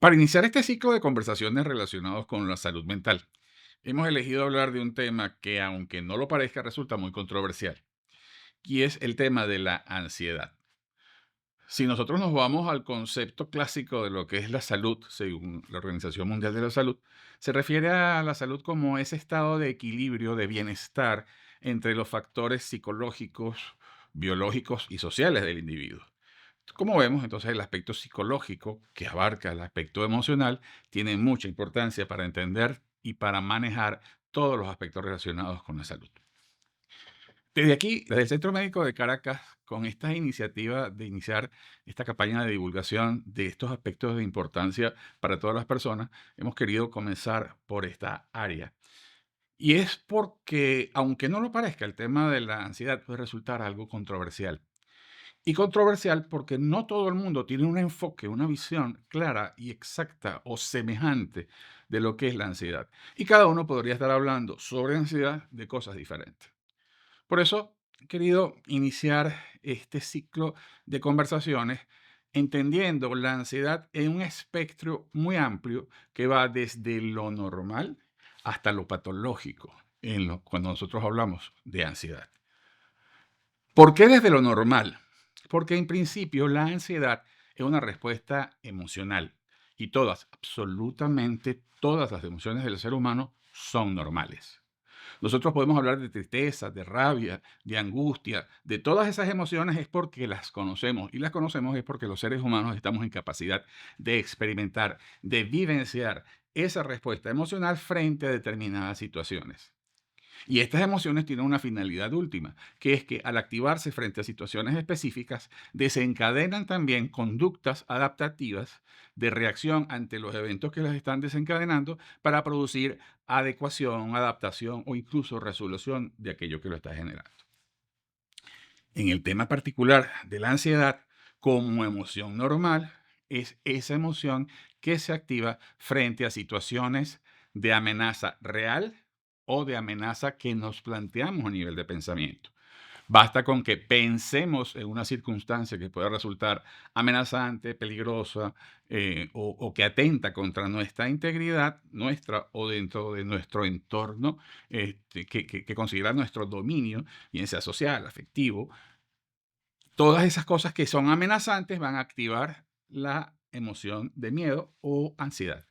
Para iniciar este ciclo de conversaciones relacionados con la salud mental, hemos elegido hablar de un tema que, aunque no lo parezca, resulta muy controversial, y es el tema de la ansiedad. Si nosotros nos vamos al concepto clásico de lo que es la salud, según la Organización Mundial de la Salud, se refiere a la salud como ese estado de equilibrio, de bienestar entre los factores psicológicos, biológicos y sociales del individuo. Como vemos, entonces el aspecto psicológico, que abarca el aspecto emocional, tiene mucha importancia para entender y para manejar todos los aspectos relacionados con la salud. Desde aquí, desde el Centro Médico de Caracas, con esta iniciativa de iniciar esta campaña de divulgación de estos aspectos de importancia para todas las personas, hemos querido comenzar por esta área. Y es porque, aunque no lo parezca, el tema de la ansiedad puede resultar algo controversial. Y controversial porque no todo el mundo tiene un enfoque, una visión clara y exacta o semejante de lo que es la ansiedad. Y cada uno podría estar hablando sobre ansiedad de cosas diferentes. Por eso he querido iniciar este ciclo de conversaciones entendiendo la ansiedad en un espectro muy amplio que va desde lo normal hasta lo patológico cuando nosotros hablamos de ansiedad. ¿Por qué desde lo normal? Porque en principio la ansiedad es una respuesta emocional y todas, absolutamente todas las emociones del ser humano son normales. Nosotros podemos hablar de tristeza, de rabia, de angustia, de todas esas emociones es porque las conocemos y las conocemos es porque los seres humanos estamos en capacidad de experimentar, de vivenciar esa respuesta emocional frente a determinadas situaciones. Y estas emociones tienen una finalidad última, que es que al activarse frente a situaciones específicas, desencadenan también conductas adaptativas de reacción ante los eventos que las están desencadenando para producir adecuación, adaptación o incluso resolución de aquello que lo está generando. En el tema particular de la ansiedad, como emoción normal, es esa emoción que se activa frente a situaciones de amenaza real o de amenaza que nos planteamos a nivel de pensamiento. Basta con que pensemos en una circunstancia que pueda resultar amenazante, peligrosa o que atenta contra nuestra integridad, nuestra o dentro de nuestro entorno, que considera nuestro dominio, bien sea social, afectivo. Todas esas cosas que son amenazantes van a activar la emoción de miedo o ansiedad.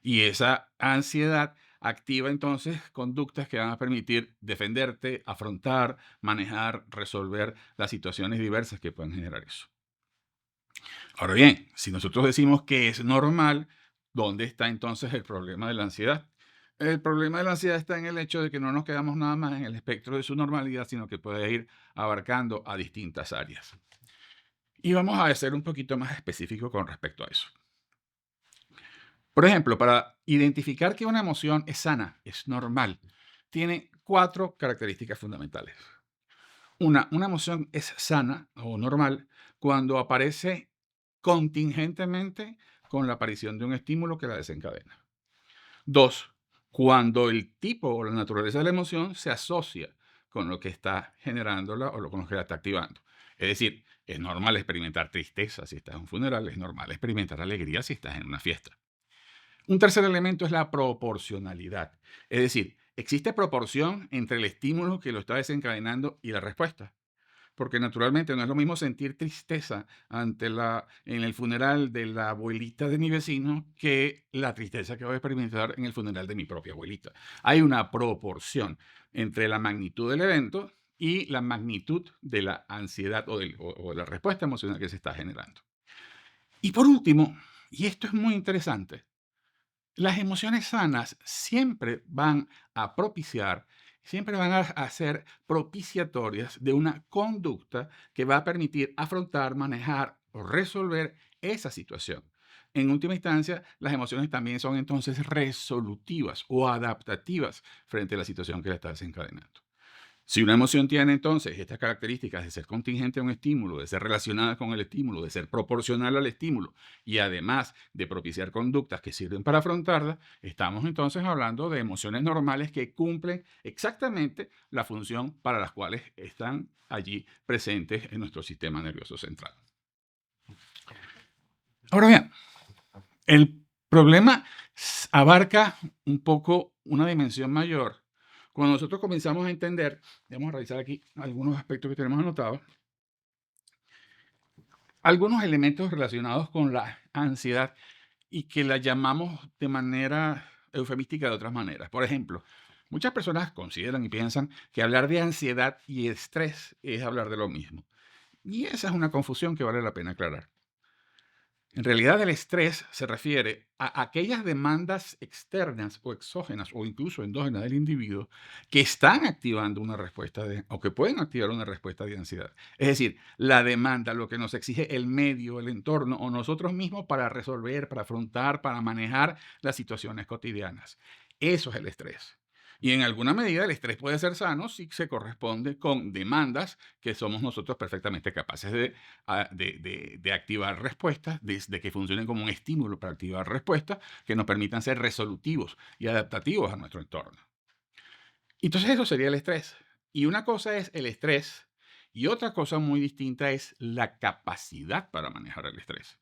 Y esa ansiedad activa entonces conductas que van a permitir defenderte, afrontar, manejar, resolver las situaciones diversas que pueden generar eso. Ahora bien, si nosotros decimos que es normal, ¿dónde está entonces el problema de la ansiedad? El problema de la ansiedad está en el hecho de que no nos quedamos nada más en el espectro de su normalidad, sino que puede ir abarcando a distintas áreas. Y vamos a ser un poquito más específico con respecto a eso. Por ejemplo, para identificar que una emoción es sana, es normal, tiene cuatro características fundamentales. Una emoción es sana o normal cuando aparece contingentemente con la aparición de un estímulo que la desencadena. Dos, cuando el tipo o la naturaleza de la emoción se asocia con lo que está generándola o con lo que la está activando. Es decir, es normal experimentar tristeza si estás en un funeral, es normal experimentar alegría si estás en una fiesta. Un tercer elemento es la proporcionalidad. Es decir, existe proporción entre el estímulo que lo está desencadenando y la respuesta. Porque naturalmente no es lo mismo sentir tristeza en el funeral de la abuelita de mi vecino que la tristeza que voy a experimentar en el funeral de mi propia abuelita. Hay una proporción entre la magnitud del evento y la magnitud de la ansiedad o la respuesta emocional que se está generando. Y por último, y esto es muy interesante, las emociones sanas siempre van a propiciar, siempre van a ser propiciatorias de una conducta que va a permitir afrontar, manejar o resolver esa situación. En última instancia, las emociones también son entonces resolutivas o adaptativas frente a la situación que la está desencadenando. Si una emoción tiene entonces estas características de ser contingente a un estímulo, de ser relacionada con el estímulo, de ser proporcional al estímulo y además de propiciar conductas que sirven para afrontarla, estamos entonces hablando de emociones normales que cumplen exactamente la función para las cuales están allí presentes en nuestro sistema nervioso central. Ahora bien, el Problema abarca un poco una dimensión mayor. Cuando nosotros comenzamos a entender, vamos a revisar aquí algunos aspectos que tenemos anotados, algunos elementos relacionados con la ansiedad y que la llamamos de manera eufemística de otras maneras. Por ejemplo, muchas personas consideran y piensan que hablar de ansiedad y estrés es hablar de lo mismo. Y esa es una confusión que vale la pena aclarar. En realidad, el estrés se refiere a aquellas demandas externas o exógenas o incluso endógenas del individuo que están activando una respuesta o que pueden activar una respuesta de ansiedad. Es decir, la demanda, lo que nos exige el medio, el entorno o nosotros mismos para resolver, para afrontar, para manejar las situaciones cotidianas. Eso es el estrés. Y en alguna medida el estrés puede ser sano si se corresponde con demandas que somos nosotros perfectamente capaces de activar respuestas, de que funcionen como un estímulo para activar respuestas que nos permitan ser resolutivos y adaptativos a nuestro entorno. Entonces eso sería el estrés. Y una cosa es el estrés y otra cosa muy distinta es la capacidad para manejar el estrés.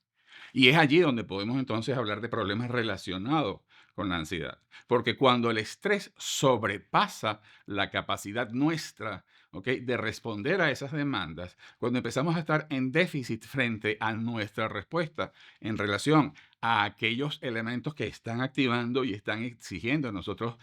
Y es allí donde podemos entonces hablar de problemas relacionados con la ansiedad. Porque cuando el estrés sobrepasa la capacidad nuestra, ¿ok?, de responder a esas demandas, cuando empezamos a estar en déficit frente a nuestra respuesta en relación a aquellos elementos que están activando y están exigiendo a nosotros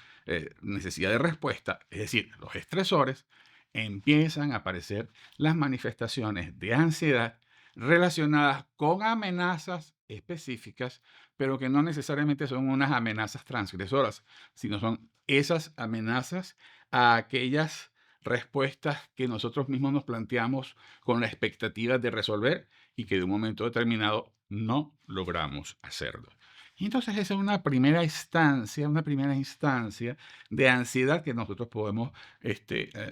necesidad de respuesta, es decir, los estresores, empiezan a aparecer las manifestaciones de ansiedad relacionadas con amenazas específicas, pero que no necesariamente son unas amenazas transgresoras, sino son esas amenazas a aquellas respuestas que nosotros mismos nos planteamos con la expectativa de resolver y que de un momento determinado no logramos hacerlo. Y entonces esa es una primera instancia de ansiedad que nosotros podemos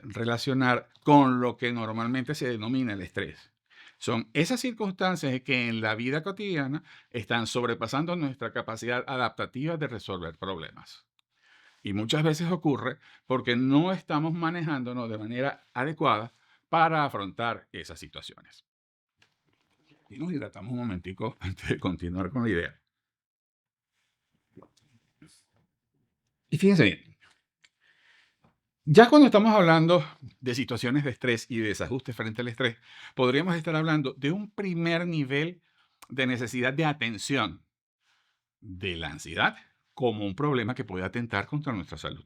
relacionar con lo que normalmente se denomina el estrés. Son esas circunstancias que en la vida cotidiana están sobrepasando nuestra capacidad adaptativa de resolver problemas. Y muchas veces ocurre porque no estamos manejándonos de manera adecuada para afrontar esas situaciones. Y nos hidratamos un momentico antes de continuar con la idea. Y fíjense bien, ya cuando estamos hablando de situaciones de estrés y de desajuste frente al estrés, podríamos estar hablando de un primer nivel de necesidad de atención de la ansiedad como un problema que puede atentar contra nuestra salud.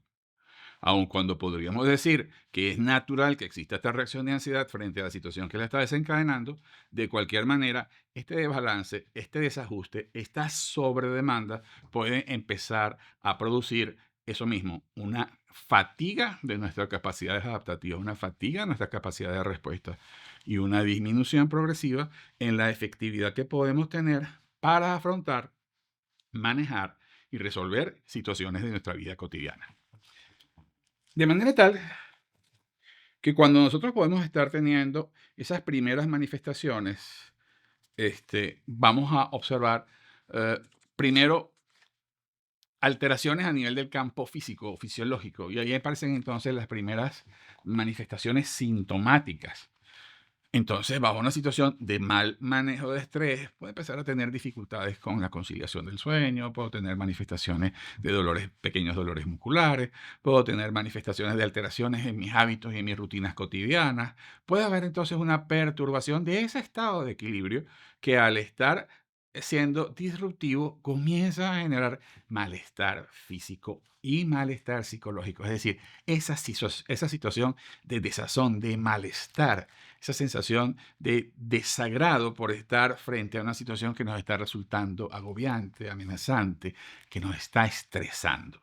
Aun cuando podríamos decir que es natural que exista esta reacción de ansiedad frente a la situación que la está desencadenando, de cualquier manera, este desbalance, este desajuste, esta sobredemanda puede empezar a producir eso mismo, una fatiga de nuestras capacidades adaptativas, una fatiga de nuestras capacidades de respuesta y una disminución progresiva en la efectividad que podemos tener para afrontar, manejar y resolver situaciones de nuestra vida cotidiana. De manera tal que cuando nosotros podemos estar teniendo esas primeras manifestaciones, vamos a observar primero alteraciones a nivel del campo físico o fisiológico. Y ahí aparecen entonces las primeras manifestaciones sintomáticas. Entonces, bajo una situación de mal manejo de estrés, puedo empezar a tener dificultades con la conciliación del sueño, puedo tener manifestaciones de dolores, pequeños dolores musculares, puedo tener manifestaciones de alteraciones en mis hábitos y en mis rutinas cotidianas. Puede haber entonces una perturbación de ese estado de equilibrio que al estar siendo disruptivo comienza a generar malestar físico y malestar psicológico. Es decir, esa situación de desazón, de malestar, esa sensación de desagrado por estar frente a una situación que nos está resultando agobiante, amenazante, que nos está estresando.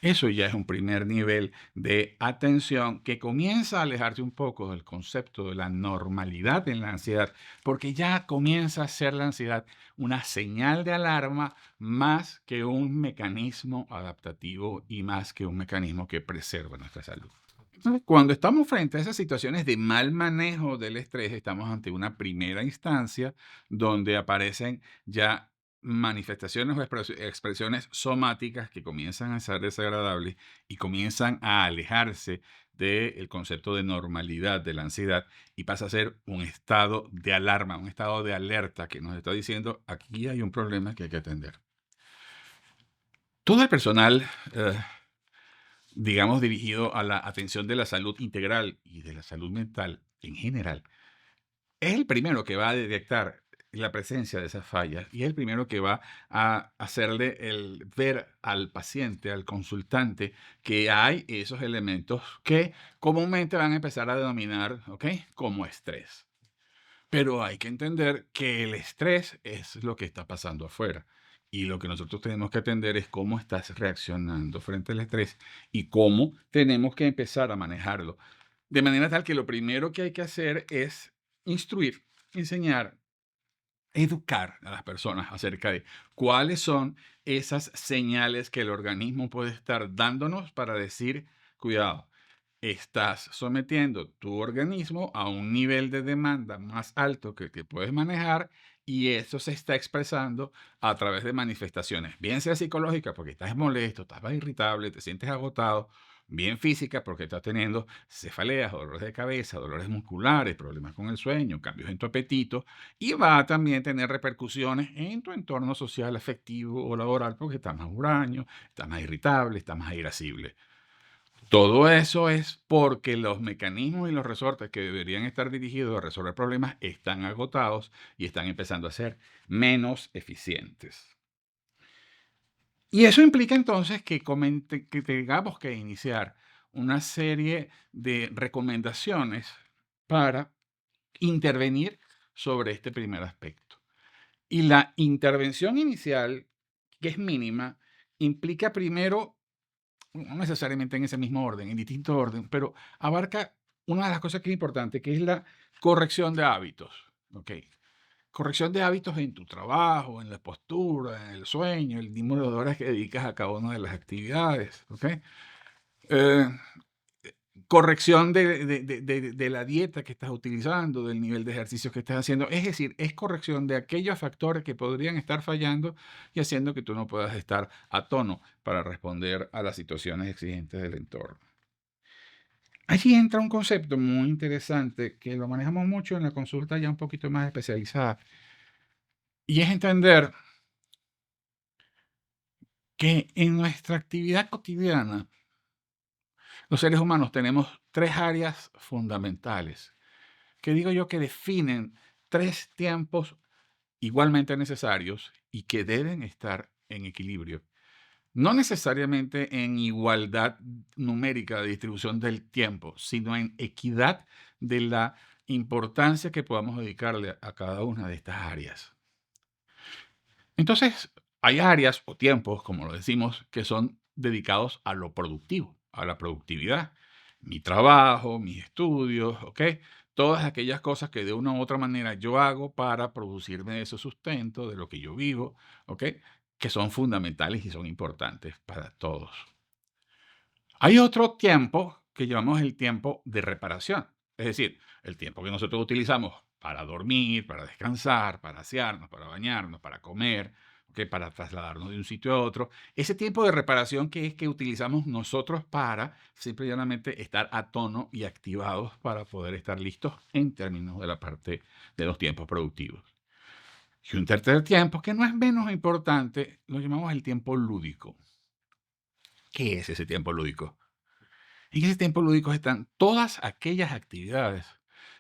Eso ya es un primer nivel de atención que comienza a alejarse un poco del concepto de la normalidad en la ansiedad, porque ya comienza a ser la ansiedad una señal de alarma más que un mecanismo adaptativo y más que un mecanismo que preserva nuestra salud. Entonces, cuando estamos frente a esas situaciones de mal manejo del estrés, estamos ante una primera instancia donde aparecen ya manifestaciones o expresiones somáticas que comienzan a ser desagradables y comienzan a alejarse del concepto de normalidad de la ansiedad y pasa a ser un estado de alarma, un estado de alerta que nos está diciendo aquí hay un problema que hay que atender. Todo el personal, digamos, dirigido a la atención de la salud integral y de la salud mental en general, es el primero que va a detectar la presencia de esas fallas y es el primero que va a hacerle el ver al paciente, al consultante, que hay esos elementos que comúnmente van a empezar a denominar, ¿ok?, como estrés. Pero hay que entender que el estrés es lo que está pasando afuera. Y lo que nosotros tenemos que atender es cómo estás reaccionando frente al estrés y cómo tenemos que empezar a manejarlo. De manera tal que lo primero que hay que hacer es instruir, enseñar, educar a las personas acerca de cuáles son esas señales que el organismo puede estar dándonos para decir, cuidado, estás sometiendo tu organismo a un nivel de demanda más alto que el que puedes manejar y eso se está expresando a través de manifestaciones, bien sea psicológica porque estás molesto, estás más irritable, te sientes agotado, bien física porque estás teniendo cefaleas, dolores de cabeza, dolores musculares, problemas con el sueño, cambios en tu apetito y va a también tener repercusiones en tu entorno social, afectivo o laboral porque estás más huraño, estás más irritable, estás más irascible. Todo eso es porque los mecanismos y los resortes que deberían estar dirigidos a resolver problemas están agotados y están empezando a ser menos eficientes. Y eso implica entonces que, que tengamos que iniciar una serie de recomendaciones para intervenir sobre este primer aspecto. Y la intervención inicial, que es mínima, implica primero no necesariamente en ese mismo orden, en distinto orden, pero abarca una de las cosas que es importante, que es la corrección de hábitos. ¿Ok? Corrección de hábitos en tu trabajo, en la postura, en el sueño, el número de horas que dedicas a cada una de las actividades. ¿Ok? Eh, Corrección de la dieta que estás utilizando, del nivel de ejercicios que estás haciendo. Es decir, es corrección de aquellos factores que podrían estar fallando y haciendo que tú no puedas estar a tono para responder a las situaciones exigentes del entorno. Allí entra un concepto muy interesante que lo manejamos mucho en la consulta ya un poquito más especializada y es entender que en nuestra actividad cotidiana los seres humanos tenemos tres áreas fundamentales que digo yo que definen tres tiempos igualmente necesarios y que deben estar en equilibrio. No necesariamente en igualdad numérica de distribución del tiempo, sino en equidad de la importancia que podamos dedicarle a cada una de estas áreas. Entonces, hay áreas o tiempos, como lo decimos, que son dedicados a lo productivo, a la productividad. Mi trabajo, mis estudios, ¿ok? Todas aquellas cosas que de una u otra manera yo hago para producirme ese sustento de lo que yo vivo, ¿ok? Que son fundamentales y son importantes para todos. Hay otro tiempo que llamamos el tiempo de reparación, es decir, el tiempo que nosotros utilizamos para dormir, para descansar, para asearnos, para bañarnos, para comer, ¿ok?, para trasladarnos de un sitio a otro. Ese tiempo de reparación que es que utilizamos nosotros para simple y llanamente estar a tono y activados para poder estar listos en términos de la parte de los tiempos productivos. Y un tercer tiempo, que no es menos importante, lo llamamos el tiempo lúdico. ¿Qué es ese tiempo lúdico? En ese tiempo lúdico están todas aquellas actividades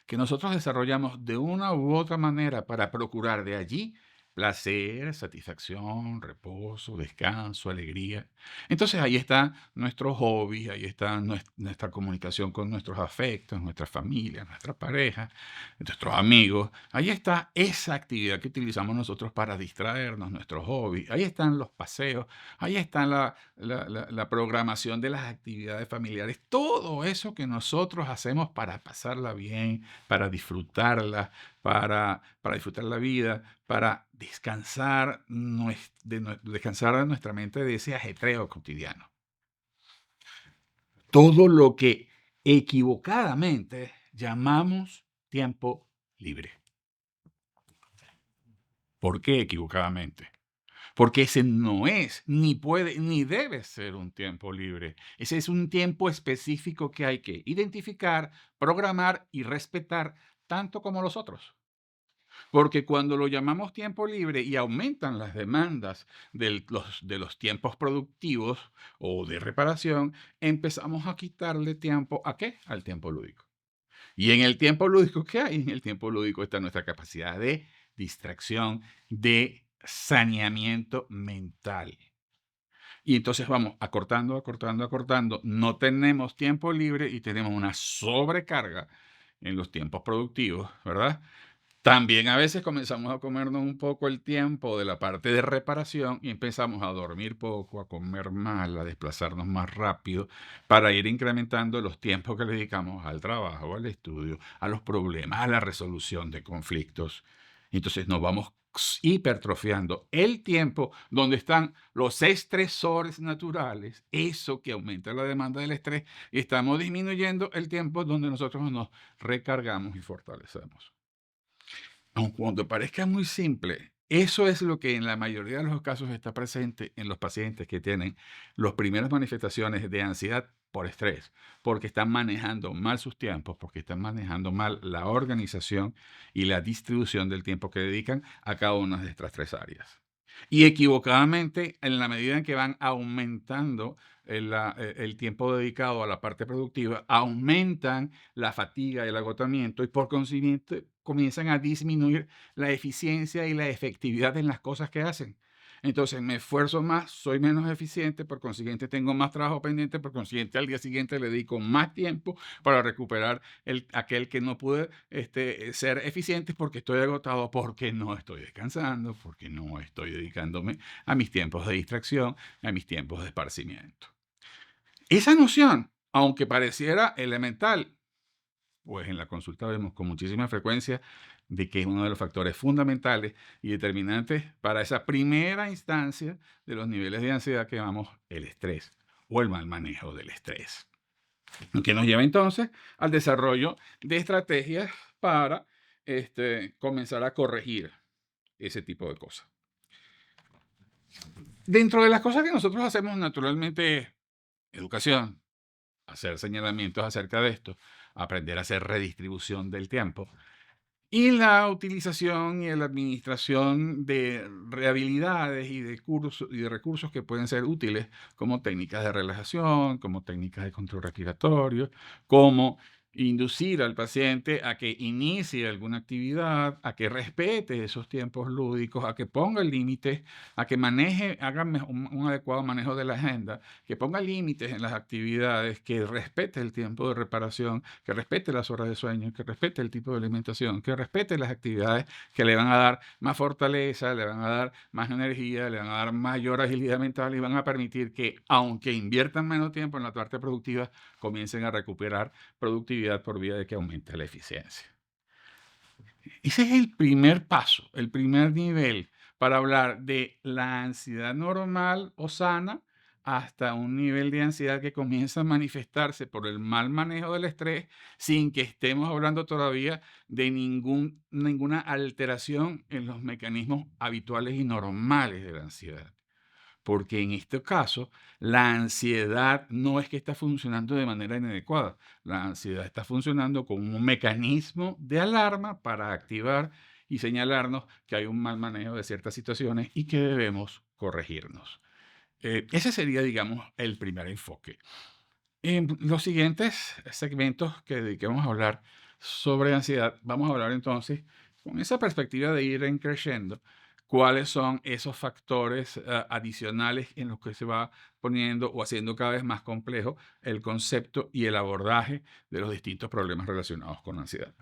que nosotros desarrollamos de una u otra manera para procurar de allí placer, satisfacción, reposo, descanso, alegría. Entonces ahí están nuestros hobbies, ahí está nuestra comunicación con nuestros afectos, nuestra familia, nuestra pareja, nuestros amigos. Ahí está esa actividad que utilizamos nosotros para distraernos, nuestros hobbies. Ahí están los paseos, ahí está la programación de las actividades familiares, todo eso que nosotros hacemos para pasarla bien, para disfrutarla, para disfrutar la vida, para descansar, descansar a nuestra mente de ese ajetreo cotidiano. Todo lo que equivocadamente llamamos tiempo libre. ¿Por qué equivocadamente? Porque ese no es, ni puede, ni debe ser un tiempo libre. Ese es un tiempo específico que hay que identificar, programar y respetar, tanto como los otros. Porque cuando lo llamamos tiempo libre y aumentan las demandas de los tiempos productivos o de reparación, empezamos a quitarle tiempo, ¿a qué? Al tiempo lúdico. Y en el tiempo lúdico, ¿qué hay? En el tiempo lúdico está nuestra capacidad de distracción, de saneamiento mental. Y entonces vamos acortando, acortando, acortando. No tenemos tiempo libre y tenemos una sobrecarga en los tiempos productivos, ¿verdad? También a veces comenzamos a comernos un poco el tiempo de la parte de reparación y empezamos a dormir poco, a comer mal, a desplazarnos más rápido para ir incrementando los tiempos que le dedicamos al trabajo, al estudio, a los problemas, a la resolución de conflictos. Entonces nos vamos hipertrofiando el tiempo donde están los estresores naturales, eso que aumenta la demanda del estrés, y estamos disminuyendo el tiempo donde nosotros nos recargamos y fortalecemos. Aun cuando parezca muy simple, eso es lo que en la mayoría de los casos está presente en los pacientes que tienen las primeras manifestaciones de ansiedad por estrés, porque están manejando mal sus tiempos, porque están manejando mal la organización y la distribución del tiempo que dedican a cada una de estas tres áreas. Y equivocadamente, en la medida en que van aumentando el tiempo dedicado a la parte productiva, aumentan la fatiga y el agotamiento y por consiguiente comienzan a disminuir la eficiencia y la efectividad en las cosas que hacen. Entonces me esfuerzo más, soy menos eficiente, por consiguiente tengo más trabajo pendiente, por consiguiente al día siguiente le dedico más tiempo para recuperar aquel que no pude ser eficiente porque estoy agotado, porque no estoy descansando, porque no estoy dedicándome a mis tiempos de distracción, a mis tiempos de esparcimiento. Esa noción, aunque pareciera elemental, pues en la consulta vemos con muchísima frecuencia de que es uno de los factores fundamentales y determinantes para esa primera instancia de los niveles de ansiedad que llamamos el estrés o el mal manejo del estrés. Lo que nos lleva entonces al desarrollo de estrategias para comenzar a corregir ese tipo de cosas. Dentro de las cosas que nosotros hacemos naturalmente, educación, hacer señalamientos acerca de esto, aprender a hacer redistribución del tiempo y la utilización y la administración de rehabilidades y de cursos y de recursos que pueden ser útiles, como técnicas de relajación, como técnicas de control respiratorio, como inducir al paciente a que inicie alguna actividad, a que respete esos tiempos lúdicos, a que ponga límites, a que maneje, haga un adecuado manejo de la agenda, que ponga límites en las actividades, que respete el tiempo de reparación, que respete las horas de sueño, que respete el tipo de alimentación, que respete las actividades que le van a dar más fortaleza, le van a dar más energía, le van a dar mayor agilidad mental y van a permitir que, aunque inviertan menos tiempo en la parte productiva, comiencen a recuperar productividad por vía de que aumente la eficiencia. Ese es el primer paso, el primer nivel para hablar de la ansiedad normal o sana hasta un nivel de ansiedad que comienza a manifestarse por el mal manejo del estrés sin que estemos hablando todavía de ninguna alteración en los mecanismos habituales y normales de la ansiedad. Porque en este caso, la ansiedad no es que está funcionando de manera inadecuada. La ansiedad está funcionando como un mecanismo de alarma para activar y señalarnos que hay un mal manejo de ciertas situaciones y que debemos corregirnos. Ese sería, digamos, el primer enfoque. En los siguientes segmentos que dediquemos a hablar sobre ansiedad, vamos a hablar entonces con esa perspectiva de ir creciendo, cuáles son esos factores adicionales en los que se va poniendo o haciendo cada vez más complejo el concepto y el abordaje de los distintos problemas relacionados con la ansiedad.